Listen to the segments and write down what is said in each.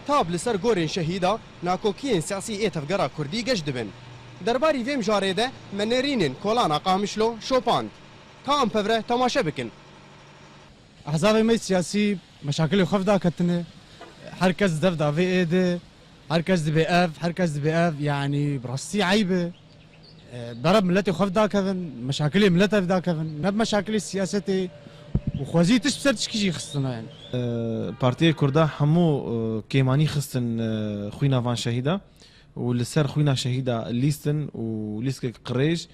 تاب لسر گورین شهیدا ناکوکین سیاسی ایتفگرا کردی گشت دبن درباری ویم جارده منرینن کولانا قامشلو شوپاند تا ام پوره تماشا بکن. احزاب ما السياسي مشاكل خفضة كتنه حركز دفدا في ايده حركز دي بي اف حركز دي بي اف يعني براسي عيبه ضرب ملتي خفضة كفن مشاكل ملتها فدا كفن نب مشاكل السياسة وخوازي تشبسر تشكيجي خصنا يعني بارتي كردا حمو كيماني خصن خوينا فان شهيدة والسر خوينا شهيدة ليستن وليسك قريج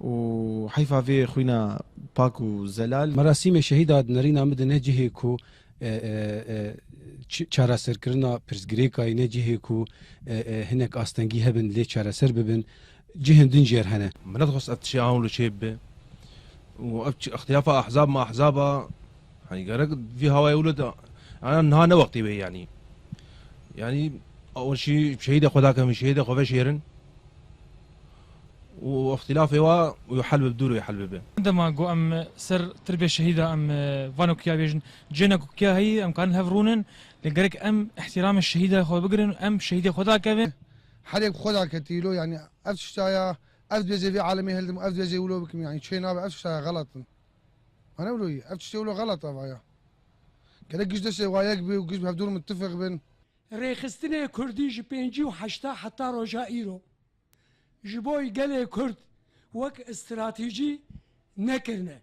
وحيفا في خوينا باكو زلال مراسم شهيدة نرينا مدن جهيكو چارا سرکرنا پرزگریکا اینه جهیکو هنک آستنگی هبن لی چارا سر ببن جهندن جير هنا ما ندخل التشاؤم وشيب واختلاف احزاب مع احزابها يعني قرق في هواي ولد انا نهانا وقتي به يعني اول شيء شهيده خداك من شهيده خوفا شيرن واختلاف هو ويحل بدور ويحل به عندما جو ام سر تربيه شهيده ام فانوكيا بيجن جينا كوكيا هي ام كان هفرونن لقرك ام احترام الشهيده خو بقرن ام شهيده خداك حليب خداك تيلو يعني افتشتايا افدزي في عالمي هلدم افدزي ولو بكم يعني شيء نابع افتشتايا غلط انا ولوي افتشتايا ولو غلط ابايا كده قش وايق بي وقش بدون متفق بين ريخستني كردي جي بينجي وحشتا حتى رجا ايرو جبوي قال كرد وك استراتيجي نكرنا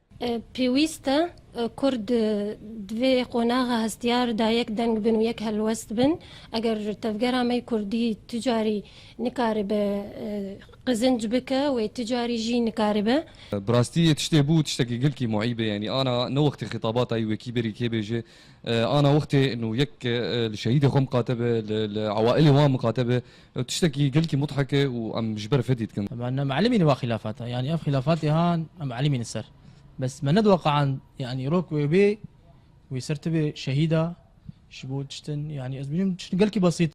بيويستا كرد دوی قناغ هستیار دا یک دنگ بن و یک هلوست بن اگر تفجر مای کردی تجاری نکارب قزنج بكا وتجاري جي نكاربه براستي تشتبو تشتكي قلكي معيبه يعني انا نو وقت خطابات اي وكيبري كيبجي انا وقتي انه يك الشهيده خو مقاتبه العوائل ما مقاتبه تشتكي قلكي مضحكه وام جبر فديت كن طبعا معلمين وخلافاتها يعني اف خلافاتي هان معلمين السر بس ما ندوق عن يعني روك ويبي ويسرتبي شهيده شبوت شتن يعني قلكي بسيط